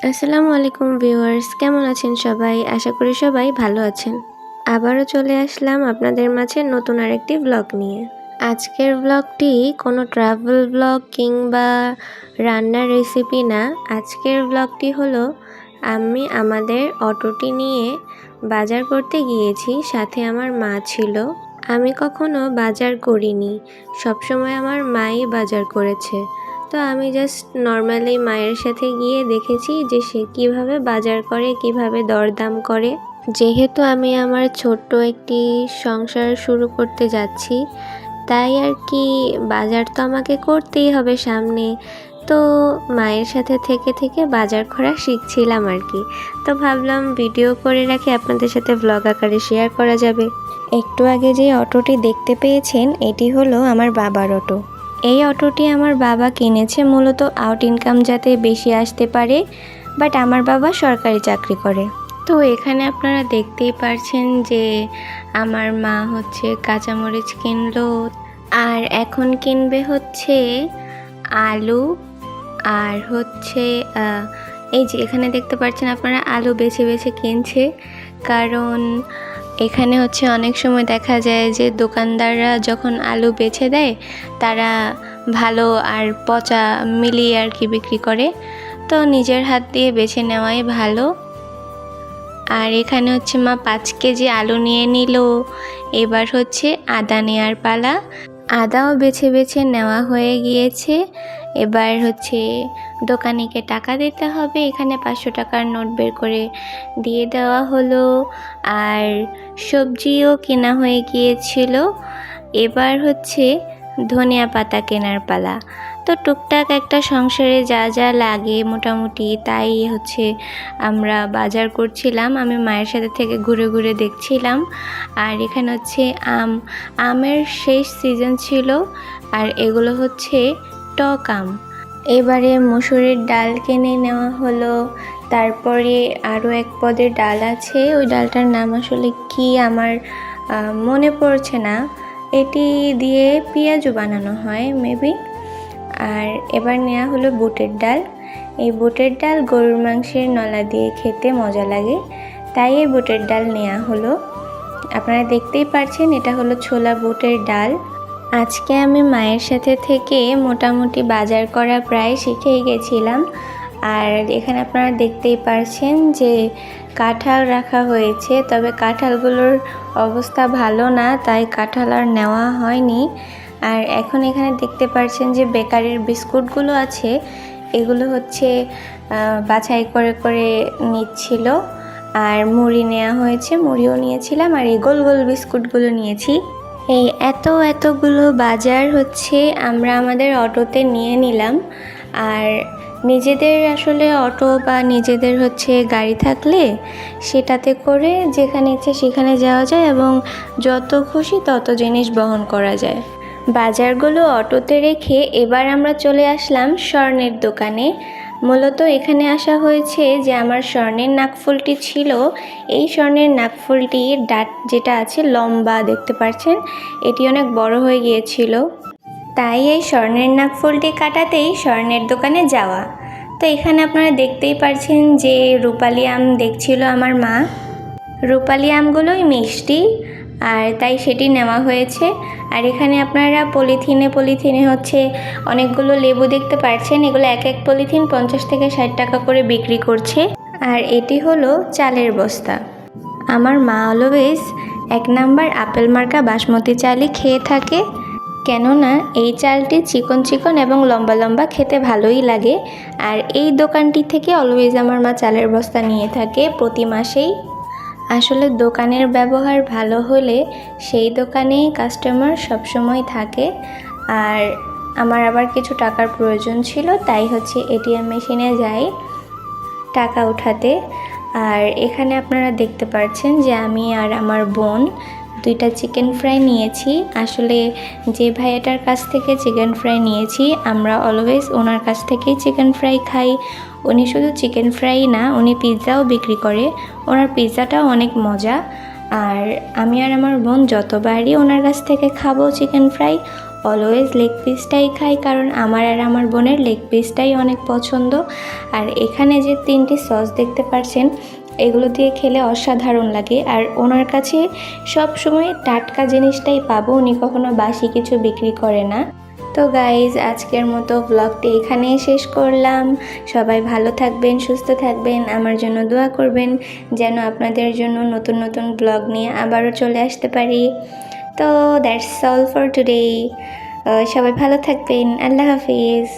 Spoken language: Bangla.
আসসালামু আলাইকুম ভিউয়ার্স, কেমন আছেন সবাই? আশা করি সবাই ভালো আছেন। আবারও চলে আসলাম আপনাদের মাঝে নতুন আরেকটি ব্লগ নিয়ে। আজকের ব্লগটি কোনো ট্রাভেল ব্লগ কিংবা রান্নার রেসিপি না। আজকের ব্লগটি হলো আমি আমাদের অটোটি নিয়ে বাজার করতে গিয়েছি, সাথে আমার মা ছিল। আমি কখনো বাজার করিনি, সবসময় আমার মাই বাজার করেছে। তো আমি জাস্ট নর্মালি মায়ের সাথে গিয়ে দেখেছি যে সে কিভাবে বাজার করে, কিভাবে দরদাম করে। যেহেতু আমি আমার ছোট্ট একটি সংসার শুরু করতে যাচ্ছি, তাই আর কি বাজার তো আমাকে করতেই হবে সামনে। তো মায়ের সাথে থেকে থেকে বাজার করা শিখছিলাম আর কি। তো ভাবলাম ভিডিও করে রাখি, আপনাদের সাথে ব্লগ আকারে শেয়ার করা যাবে। একটু আগে যে অটোটি দেখতে পেয়েছেন, এটি হলো আমার বাবার অটো। এই অটোটি আমার বাবা কিনেছে মূলত আউট ইনকাম যাতে বেশি আসতে পারে, বাট আমার বাবা সরকারি চাকরি করে। তো এখানে আপনারা দেখতেই পারছেন যে আমার মা হচ্ছে কাঁচামরিচ কিনলো, আর এখন কিনবে হচ্ছে আলু, আর হচ্ছে এই যে এখানে দেখতে পাচ্ছেন আপনারা আলু বেছে বেছে কিনছে। কারণ এখানে হচ্ছে অনেক সময় দেখা যায় যে দোকানদাররা যখন আলু বেছে দেয়, তারা ভালো আর পচা মিলিয়ে আর কি বিক্রি করে। তো নিজের হাত দিয়ে বেছে নেওয়াই ভালো। আর এখানে হচ্ছে মা 5 কেজি আলু নিয়ে নিল। এবার হচ্ছে আদা নেওয়ার পালা। আদাও বেছে বেছে নেওয়া হয়ে গিয়েছে। এবার হচ্ছে দোকানিকে টাকা দিতে হবে। এখানে 500 টাকার নোট বের করে দিয়ে দেওয়া হলো। আর সবজিও কেনা হয়ে গিয়েছিল। এবার হচ্ছে ধনিয়া পাতা কেনার পালা। তো টুকটাক একটা সংসারে যা যা লাগে মোটামুটি তাই হচ্ছে আমরা বাজার করছিলাম। আমি মায়ের সাথে থেকে ঘুরে ঘুরে দেখছিলাম। আর এখানে হচ্ছে আমের শেষ সিজন ছিল, আর এগুলো হচ্ছে টক আম। এবারে মসুরের ডাল কিনে নেওয়া হলো। তারপরে আরও এক পদের ডাল আছে, ওই ডালটার নাম আসলে কি আমার মনে পড়ছে না। এটি দিয়ে পেঁয়াজু বানানো হয় মেবি। আর এবার নেওয়া হলো বুটের ডাল। এই বুটের ডাল গরুর মাংসের নলা দিয়ে খেতে মজা লাগে, তাই এই বুটের ডাল নেওয়া হলো। আপনারা দেখতেই পারছেন এটা হলো ছোলা বুটের ডাল। আজকে আমি মায়ের সাথে থেকে মোটামুটি বাজার করা প্রায় শিখেই গেছিলাম। আর এখানে আপনারা দেখতেই পারছেন যে কাঁঠাল রাখা হয়েছে, তবে কাঁঠালগুলোর অবস্থা ভালো না, তাই কাঁঠাল আর নেওয়া হয়নি। আর এখন এখানে দেখতে পাচ্ছেন যে বেকারির বিস্কুটগুলো আছে, এগুলো হচ্ছে বাছাই করে করে নিচ্ছিল। আর মুড়ি নেওয়া হয়েছে, মুড়িও নিয়েছিলাম, আর এই গোল গোল বিস্কুটগুলো নিয়েছি। এই এতগুলো বাজার হচ্ছে আমরা আমাদের অটোতে নিয়ে নিলাম। আর নিজেদের আসলে অটো বা নিজেদের হচ্ছে গাড়ি থাকলে সেটাতে করে যেখানে ইচ্ছে সেখানে যাওয়া যায় এবং যত খুশি তত জিনিস বহন করা যায়। বাজারগুলো অটোতে রেখে এবার আমরা চলে আসলাম স্বর্ণের দোকানে। মূলত এখানে আসা হয়েছে যে আমার স্বর্ণের নাকফুলটি ছিল, এই স্বর্ণের নাকফুলটির ডাট যেটা আছে লম্বা দেখতে পাচ্ছেন, এটি অনেক বড় হয়ে গিয়েছিল, তাই এই স্বর্ণের নাকফুলটি কাটাতেই স্বর্ণের দোকানে যাওয়া। তো এখানে আপনারা দেখতেই পাচ্ছেন যে রূপালি আম দেখছিল আমার মা। রূপালি আমগুলোই মিষ্টি, আর তাই সেটি নেওয়া হয়েছে। আর এখানে আপনারা পলিথিনে হচ্ছে অনেকগুলো লেবু দেখতে পাচ্ছেন, এগুলো এক এক পলিথিন 50 থেকে 60 টাকা করে বিক্রি করছে। আর এটি হলো চালের বস্তা। আমার মা অলওয়েজ 1 নাম্বার আপেল মার্কা বাসমতি চালই খেয়ে থাকে, কেননা এই চালটি চিকন চিকন এবং লম্বা লম্বা, খেতে ভালোই লাগে। আর এই দোকানটি থেকে অলওয়েজ আমার মা চালের বস্তা নিয়ে থাকে প্রতি মাসেই। আসলে দোকানের ব্যবহার ভালো হলে সেই দোকানেই কাস্টমার সবসময় থাকে। আর আমার আবার কিছু টাকার প্রয়োজন ছিল, তাই হচ্ছে এটিএম মেশিনে যাই টাকা উঠাতে। আর এখানে আপনারা দেখতে পাচ্ছেন যে আমি আর আমার বোন 2টা চিকেন ফ্রাই নিয়েছি। আসলে যে ভাইয়াটার কাছ থেকে চিকেন ফ্রাই নিয়েছি, আমরা অলওয়েজ ওনার কাছ থেকেই চিকেন ফ্রাই খাই। উনি শুধু চিকেন ফ্রাই না, উনি পিৎজাও বিক্রি করে, ওনার পিৎজাটাও অনেক মজা। আর আমি আর আমার বোন যতবারই ওনার কাছ থেকে খাবো চিকেন ফ্রাই, অলওয়েজ লেগ পিসটাই খাই, কারণ আমার আর আমার বোনের লেগ পিসটাই অনেক পছন্দ। আর এখানে যে 3টি সস দেখতে পাচ্ছেন, এগুলো দিয়ে খেলে অসাধারণ লাগে। আর ওনার কাছে সব সময় টাটকা জিনিসটাই পাবো, উনি কখনো বাসি কিছু বিক্রি করে না। তো গাইজ, আজকের মতো ব্লগটি এখানেই শেষ করলাম। সবাই ভালো থাকবেন, সুস্থ থাকবেন, আমার জন্য দোয়া করবেন যেন আপনাদের জন্য নতুন নতুন ব্লগ নিয়ে আবারও চলে আসতে পারি। তো দ্যাটস অল ফর টুডে। সবাই ভালো থাকবেন। আল্লাহ হাফিজ।